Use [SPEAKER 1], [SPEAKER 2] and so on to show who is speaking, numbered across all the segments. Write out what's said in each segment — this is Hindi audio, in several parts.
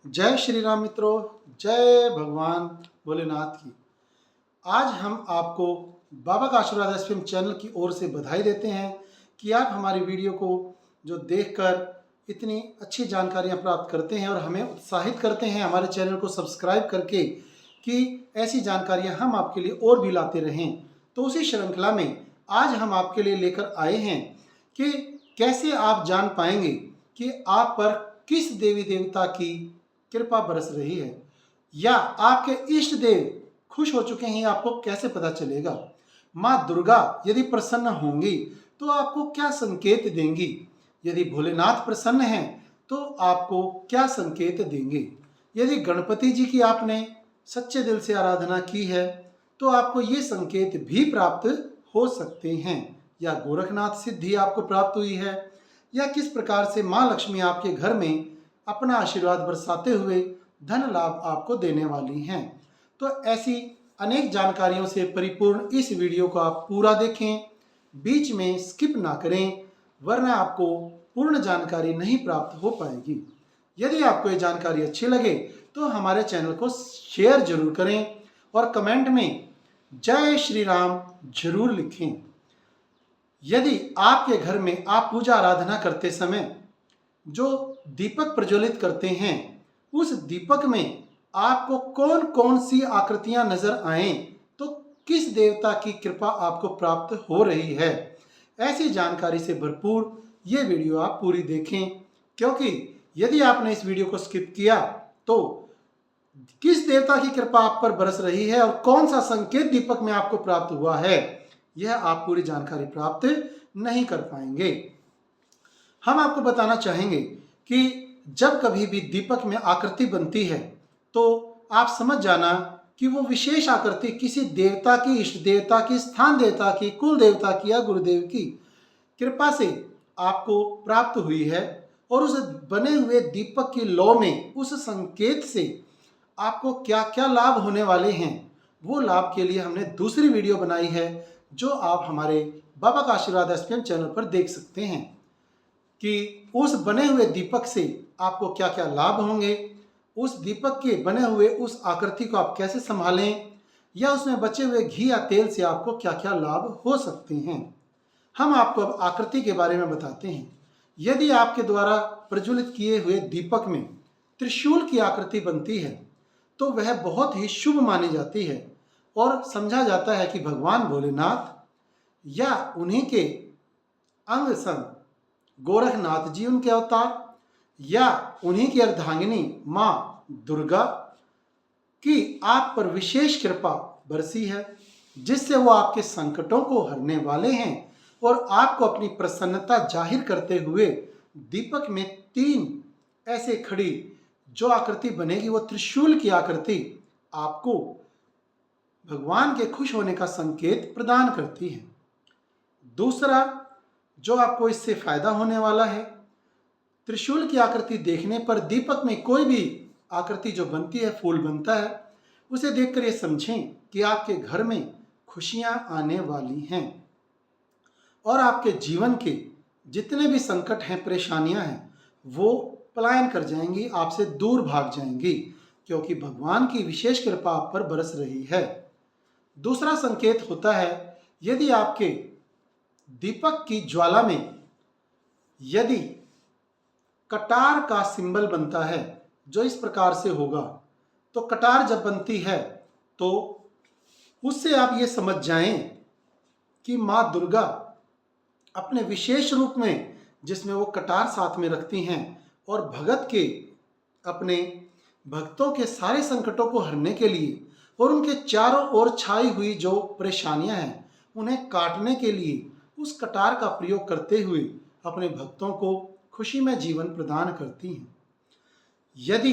[SPEAKER 1] जय श्री राम मित्रों, जय भगवान भोलेनाथ की। आज हम आपको बाबा का आशीर्वाद एसपीएम चैनल की ओर से बधाई देते हैं कि आप हमारी वीडियो को जो देखकर इतनी अच्छी जानकारियां प्राप्त करते हैं और हमें उत्साहित करते हैं हमारे चैनल को सब्सक्राइब करके कि ऐसी जानकारियां हम आपके लिए और भी लाते रहें। तो उसी श्रृंखला में आज हम आपके लिए लेकर आए हैं कि कैसे आप जान पाएंगे कि आप पर किस देवी देवता की कृपा बरस रही है या आपके इष्ट देव खुश हो चुके हैं, आपको कैसे पता चलेगा। माँ दुर्गा यदि प्रसन्न होंगी तो आपको क्या संकेत देंगी, यदि भोलेनाथ प्रसन्न हैं तो आपको क्या संकेत देंगे, यदि गणपति जी की आपने सच्चे दिल से आराधना की है तो आपको ये संकेत भी प्राप्त हो सकते हैं, या गोरखनाथ सिद्धि आपको प्राप्त हुई है, या किस प्रकार से माँ लक्ष्मी आपके घर में अपना आशीर्वाद बरसाते हुए धन लाभ आपको देने वाली हैं। तो ऐसी अनेक जानकारियों से परिपूर्ण इस वीडियो को आप पूरा देखें, बीच में स्किप ना करें, वरना आपको पूर्ण जानकारी नहीं प्राप्त हो पाएगी। यदि आपको ये जानकारी अच्छी लगे तो हमारे चैनल को शेयर जरूर करें और कमेंट में जय श्री राम जरूर लिखें। यदि आपके घर में आप पूजा आराधना करते समय जो दीपक प्रज्वलित करते हैं, उस दीपक में आपको कौन कौन सी आकृतियां नजर आएं, तो किस देवता की कृपा आपको प्राप्त हो रही है, ऐसी जानकारी से भरपूर ये वीडियो आप पूरी देखें। क्योंकि यदि आपने इस वीडियो को स्किप किया तो किस देवता की कृपा आप पर बरस रही है और कौन सा संकेत दीपक में आपको प्राप्त हुआ है, यह आप पूरी जानकारी प्राप्त नहीं कर पाएंगे। हम आपको बताना चाहेंगे कि जब कभी भी दीपक में आकृति बनती है तो आप समझ जाना कि वो विशेष आकृति किसी देवता की, इष्ट देवता की, स्थान देवता की, कुल देवता की या गुरुदेव की कृपा से आपको प्राप्त हुई है। और उस बने हुए दीपक की लौ में, उस संकेत से आपको क्या क्या लाभ होने वाले हैं, वो लाभ के लिए हमने दूसरी वीडियो बनाई है जो आप हमारे बाबा का आशीर्वाद एसपीएम चैनल पर देख सकते हैं कि उस बने हुए दीपक से आपको क्या क्या लाभ होंगे, उस दीपक के बने हुए उस आकृति को आप कैसे संभालें, या उसमें बचे हुए घी या तेल से आपको क्या क्या लाभ हो सकते हैं। हम आपको अब आकृति के बारे में बताते हैं। यदि आपके द्वारा प्रज्वलित किए हुए दीपक में त्रिशूल की आकृति बनती है तो वह बहुत ही शुभ मानी जाती है और समझा जाता है कि भगवान भोलेनाथ या उन्हीं के अंग संग गोरखनाथ जी उनके अवतार या उन्हीं की अर्धांगिनी माँ दुर्गा की आप पर विशेष कृपा बरसी है, जिससे वो आपके संकटों को हरने वाले हैं और आपको अपनी प्रसन्नता जाहिर करते हुए दीपक में 3 ऐसे खड़ी जो आकृति बनेगी, वो त्रिशूल की आकृति आपको भगवान के खुश होने का संकेत प्रदान करती है। दूसरा जो आपको इससे फायदा होने वाला है, त्रिशूल की आकृति देखने पर दीपक में कोई भी आकृति जो बनती है, फूल बनता है, उसे देखकर ये समझें कि आपके घर में खुशियां आने वाली हैं और आपके जीवन के जितने भी संकट हैं, परेशानियां हैं, वो पलायन कर जाएंगी, आपसे दूर भाग जाएंगी, क्योंकि भगवान की विशेष कृपा आप पर बरस रही है। दूसरा संकेत होता है, यदि आपके दीपक की ज्वाला में यदि कटार का सिंबल बनता है, जो इस प्रकार से होगा, तो कटार जब बनती है तो उससे आप ये समझ जाएं कि माँ दुर्गा अपने विशेष रूप में, जिसमें वो कटार साथ में रखती हैं और भगत के, अपने भक्तों के सारे संकटों को हरने के लिए और उनके चारों ओर छाई हुई जो परेशानियां हैं उन्हें काटने के लिए उस कटार का प्रयोग करते हुए अपने भक्तों को खुशी में जीवन प्रदान करती हैं। यदि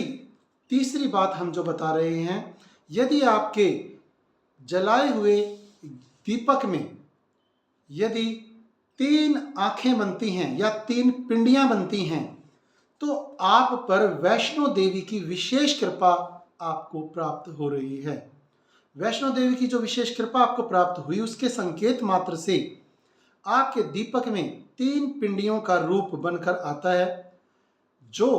[SPEAKER 1] तीसरी बात हम जो बता रहे हैं, यदि आपके जलाए हुए दीपक में यदि 3 आंखें बनती हैं या 3 पिंडियां बनती हैं, तो आप पर वैष्णो देवी की विशेष कृपा आपको प्राप्त हो रही है। वैष्णो देवी की जो विशेष कृपा आपको प्राप्त हुई, उसके संकेत मात्र से आपके दीपक में 3 पिंडियों का रूप बनकर आता है, जो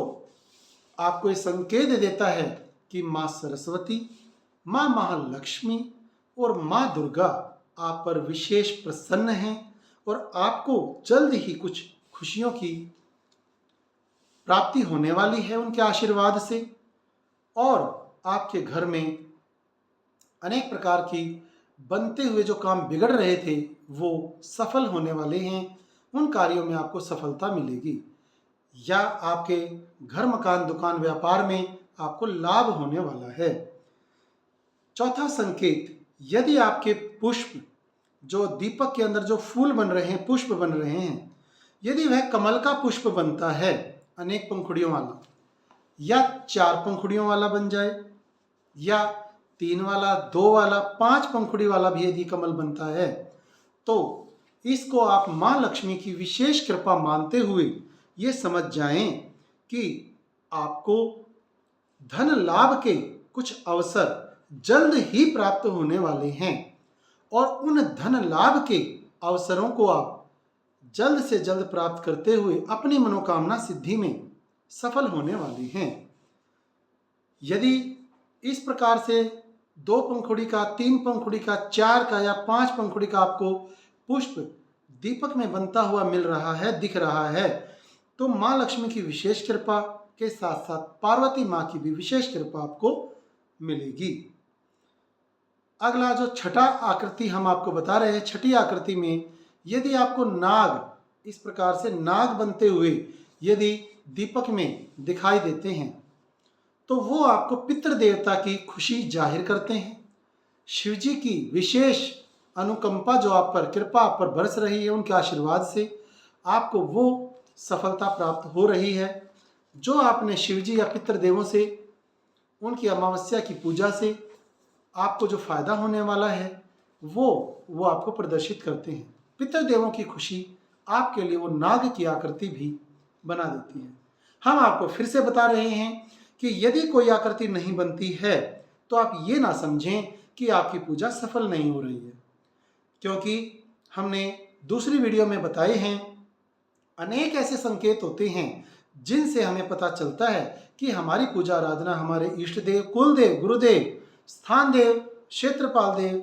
[SPEAKER 1] आपको ये संकेत देता है कि माँ सरस्वती, माँ महालक्ष्मी और माँ दुर्गा आप पर विशेष प्रसन्न हैं और आपको जल्द ही कुछ खुशियों की प्राप्ति होने वाली है उनके आशीर्वाद से। और आपके घर में अनेक प्रकार की बनते हुए जो काम बिगड़ रहे थे वो सफल होने वाले हैं। उन कार्यों में आपको सफलता मिलेगी या आपके घर, मकान, दुकान, व्यापार में आपको लाभ होने वाला है। चौथा संकेत, यदि आपके पुष्प, जो दीपक के अंदर जो फूल बन रहे हैं, पुष्प बन रहे हैं, यदि वह कमल का पुष्प बनता है अनेक पंखुड़ियों वाला, या 4 पंखुड़ियों वाला बन जाए, या 3 वाला, 2 वाला, 5 पंखुड़ी वाला भी यदि कमल बनता है, तो इसको आप माँ लक्ष्मी की विशेष कृपा मानते हुए ये समझ जाएं कि आपको धन लाभ के कुछ अवसर जल्द ही प्राप्त होने वाले हैं और उन धन लाभ के अवसरों को आप जल्द से जल्द प्राप्त करते हुए अपनी मनोकामना सिद्धि में सफल होने वाले हैं। यदि इस प्रकार से 2 पंखुड़ी का, 3 पंखुड़ी का, 4 का या 5 पंखुड़ी का आपको पुष्प दीपक में बनता हुआ मिल रहा है, दिख रहा है, तो माँ लक्ष्मी की विशेष कृपा के साथ साथ पार्वती माँ की भी विशेष कृपा आपको मिलेगी। अगला जो छठा आकृति हम आपको बता रहे हैं, छठी आकृति में यदि आपको नाग, इस प्रकार से नाग बनते हुए यदि दीपक में दिखाई देते हैं तो वो आपको पितृ देवता की खुशी जाहिर करते हैं। शिव जी की विशेष अनुकंपा जो आप पर, कृपा आप पर बरस रही है, उनके आशीर्वाद से आपको वो सफलता प्राप्त हो रही है जो आपने शिव जी या पितृदेवों से, उनकी अमावस्या की पूजा से आपको जो फायदा होने वाला है वो आपको प्रदर्शित करते हैं। पितृदेवों की खुशी आपके लिए वो नाग की आकृति भी बना देती है। हम आपको फिर से बता रहे हैं कि यदि कोई आकृति नहीं बनती है तो आप ये ना समझें कि आपकी पूजा सफल नहीं हो रही है, क्योंकि हमने दूसरी वीडियो में बताए हैं अनेक ऐसे संकेत होते हैं जिनसे हमें पता चलता है कि हमारी पूजा आराधना हमारे इष्ट देव, कुल देव, गुरुदेव, स्थान देव, क्षेत्रपाल देव,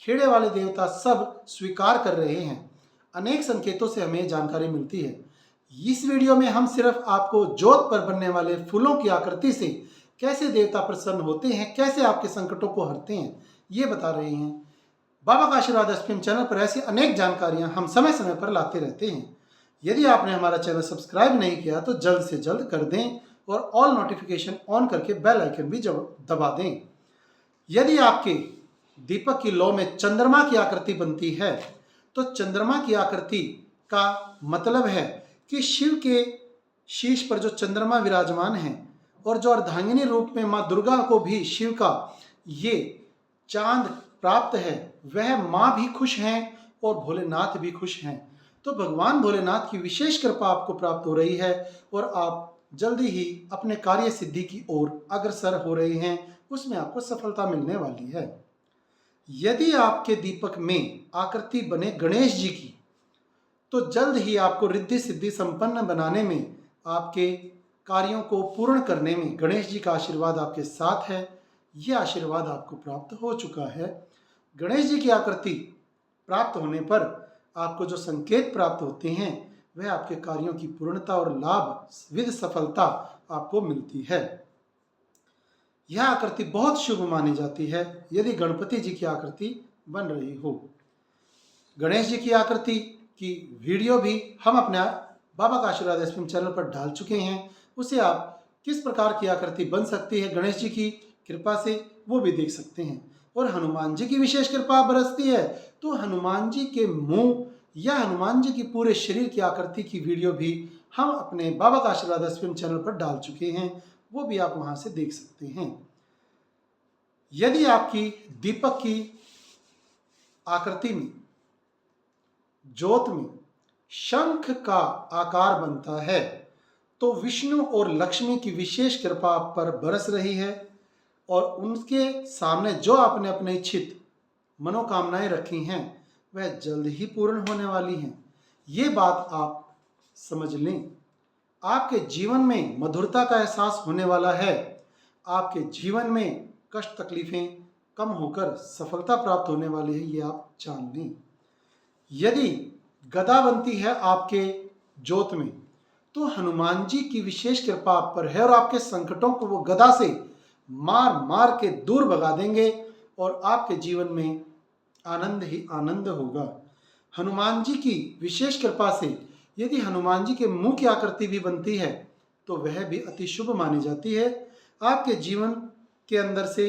[SPEAKER 1] खेड़े वाले देवता सब स्वीकार कर रहे हैं। अनेक संकेतों से हमें जानकारी मिलती है। इस वीडियो में हम सिर्फ आपको जोत पर बनने वाले फूलों की आकृति से कैसे देवता प्रसन्न होते हैं, कैसे आपके संकटों को हरते हैं, ये बता रहे हैं। बाबा का आशीर्वाद एसपीएम चैनल पर ऐसी अनेक जानकारियां हम समय समय पर लाते रहते हैं। यदि आपने हमारा चैनल सब्सक्राइब नहीं किया तो जल्द से जल्द कर दें और ऑल नोटिफिकेशन ऑन करके बेल आइकन भी दबा दें। यदि आपके दीपक की लौ में चंद्रमा की आकृति बनती है तो चंद्रमा की आकृति का मतलब है कि शिव के शीश पर जो चंद्रमा विराजमान है और जो अर्धांगिनी रूप में माँ दुर्गा को भी शिव का ये चांद प्राप्त है, वह माँ भी खुश हैं और भोलेनाथ भी खुश हैं। तो भगवान भोलेनाथ की विशेष कृपा आपको प्राप्त हो रही है और आप जल्दी ही अपने कार्य सिद्धि की ओर अग्रसर हो रहे हैं, उसमें आपको सफलता मिलने वाली है। यदि आपके दीपक में आकृति बने गणेश जी की तो जल्द ही आपको रिद्धि सिद्धि संपन्न बनाने में, आपके कार्यों को पूर्ण करने में गणेश जी का आशीर्वाद आपके साथ है। यह आशीर्वाद आपको प्राप्त हो चुका है। गणेश जी की आकृति प्राप्त होने पर आपको जो संकेत प्राप्त होते हैं वह आपके कार्यों की पूर्णता और लाभ, विद सफलता आपको मिलती है। यह आकृति बहुत शुभ मानी जाती है यदि गणपति जी की आकृति बन रही हो। गणेश जी की आकृति की वीडियो भी हम अपने बाबा का आशीर्वाद एसपीएम चैनल पर डाल चुके हैं। उसे आप किस प्रकार की आकृति बन सकती है गणेश जी की कृपा से, वो भी देख सकते हैं। और हनुमान जी की विशेष कृपा बरसती है तो हनुमान जी के मुंह या हनुमान जी की पूरे शरीर की आकृति की वीडियो भी हम अपने बाबा का आशीर्वाद एसपीएम चैनल पर डाल चुके हैं, वो भी आप वहां से देख सकते हैं। यदि आपकी दीपक की आकृति में, ज्योत में शंख का आकार बनता है तो विष्णु और लक्ष्मी की विशेष कृपा आप पर बरस रही है और उनके सामने जो आपने अपने इच्छित मनोकामनाएं रखी हैं वह जल्द ही पूर्ण होने वाली हैं। ये बात आप समझ लें। आपके जीवन में मधुरता का एहसास होने वाला है। आपके जीवन में कष्ट तकलीफें कम होकर सफलता प्राप्त होने वाली है, ये आप जान लें। यदि गदा बनती है आपके जोत में तो हनुमान जी की विशेष कृपा आप पर है और आपके संकटों को वो गदा से मार मार के दूर भगा देंगे और आपके जीवन में आनंद ही आनंद होगा। हनुमान जी की विशेष कृपा से यदि हनुमान जी के मुंह की आकृति भी बनती है तो वह भी अति शुभ मानी जाती है। आपके जीवन के अंदर से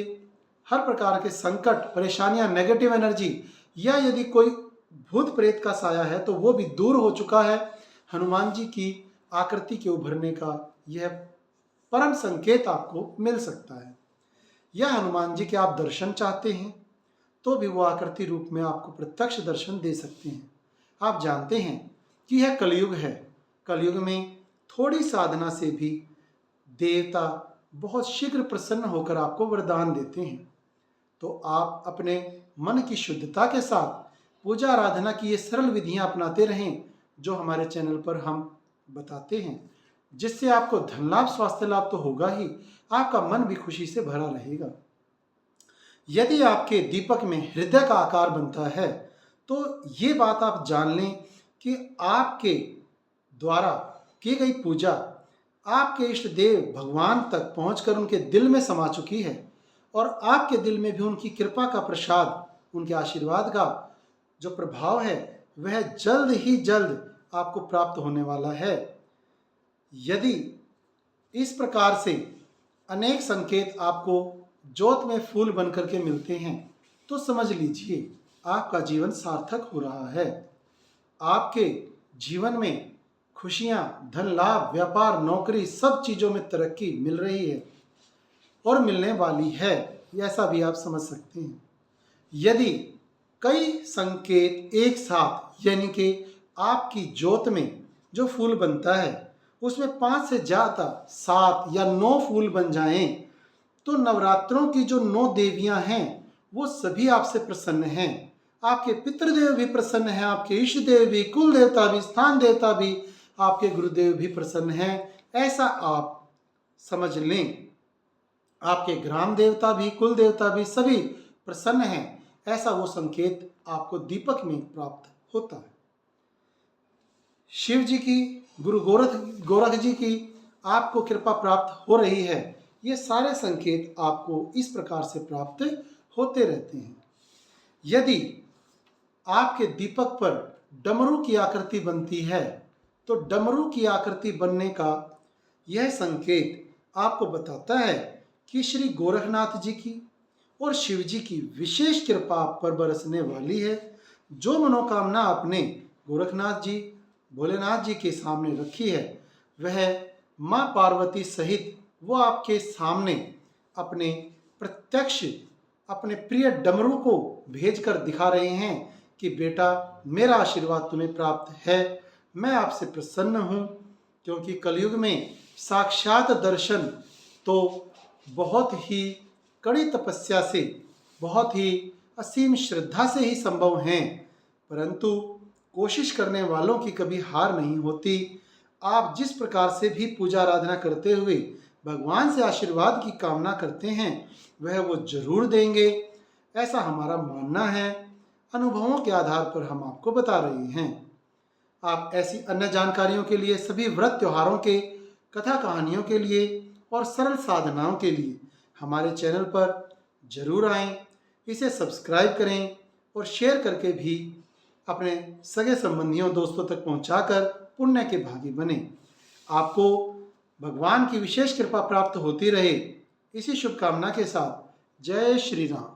[SPEAKER 1] हर प्रकार के संकट, परेशानियां, नेगेटिव एनर्जी या यदि कोई भूत प्रेत का साया है तो वो भी दूर हो चुका है। हनुमान जी की आकृति के उभरने का यह परम संकेत आपको मिल सकता है। या हनुमान जी के आप दर्शन चाहते हैं तो भी वो आकृति रूप में आपको प्रत्यक्ष दर्शन दे सकते हैं। आप जानते हैं कि यह कलयुग है। कलयुग में थोड़ी साधना से भी देवता बहुत शीघ्र प्रसन्न होकर आपको वरदान देते हैं। तो आप अपने मन की शुद्धता के साथ पूजा आराधना की ये सरल विधियां अपनाते रहें जो हमारे चैनल पर हम बताते हैं, जिससे आपको धन लाभ, स्वास्थ्य लाभ तो होगा ही, आपका मन भी खुशी से भरा रहेगा। यदि आपके दीपक में हृदय का आकार बनता है तो ये बात आप जान लें कि आपके द्वारा की गई पूजा आपके इष्ट देव भगवान तक पहुंचकर उनके दिल में समा चुकी है और आपके दिल में भी उनकी कृपा का प्रसाद, उनके आशीर्वाद का जो प्रभाव है वह जल्द ही जल्द आपको प्राप्त होने वाला है। यदि इस प्रकार से अनेक संकेत आपको जोत में फूल बनकर के मिलते हैं तो समझ लीजिए आपका जीवन सार्थक हो रहा है। आपके जीवन में खुशियां, धन लाभ, व्यापार, नौकरी, सब चीज़ों में तरक्की मिल रही है और मिलने वाली है, ऐसा भी आप समझ सकते हैं। यदि कई संकेत एक साथ यानी कि आपकी जोत में जो फूल बनता है उसमें 5 से ज़्यादा 7 या 9 फूल बन जाएं तो नवरात्रों की जो 9 देवियां हैं वो सभी आपसे प्रसन्न हैं। आपके पितृदेव भी प्रसन्न हैं, आपके इष्ट देव भी, कुल देवता भी, स्थान देवता भी, आपके गुरुदेव भी प्रसन्न हैं, ऐसा आप समझ लें। आपके ग्राम देवता भी, कुल देवता भी सभी प्रसन्न हैं, ऐसा वो संकेत आपको दीपक में प्राप्त होता है। शिव जी की, गुरु गोरख जी की आपको कृपा प्राप्त हो रही है, ये सारे संकेत आपको इस प्रकार से प्राप्त होते रहते हैं। यदि आपके दीपक पर डमरू की आकृति बनती है तो डमरू की आकृति बनने का यह संकेत आपको बताता है कि श्री गोरखनाथ जी की और शिव जी की विशेष कृपा आप पर बरसने वाली है। जो मनोकामना आपने गोरखनाथ जी, भोलेनाथ जी के सामने रखी है वह माँ पार्वती सहित वो आपके सामने अपने प्रत्यक्ष अपने प्रिय डमरू को भेजकर दिखा रहे हैं कि बेटा मेरा आशीर्वाद तुम्हें प्राप्त है, मैं आपसे प्रसन्न हूँ। क्योंकि कलयुग में साक्षात दर्शन तो बहुत ही कड़ी तपस्या से, बहुत ही असीम श्रद्धा से ही संभव हैं, परंतु कोशिश करने वालों की कभी हार नहीं होती। आप जिस प्रकार से भी पूजा आराधना करते हुए भगवान से आशीर्वाद की कामना करते हैं वह वो जरूर देंगे, ऐसा हमारा मानना है। अनुभवों के आधार पर हम आपको बता रहे हैं। आप ऐसी अन्य जानकारियों के लिए, सभी व्रत त्योहारों के, कथा कहानियों के लिए और सरल साधनाओं के लिए हमारे चैनल पर जरूर आएं, इसे सब्सक्राइब करें और शेयर करके भी अपने सगे संबंधियों, दोस्तों तक पहुंचाकर पुण्य के भागी बने। आपको भगवान की विशेष कृपा प्राप्त होती रहे, इसी शुभकामना के साथ जय श्री राम।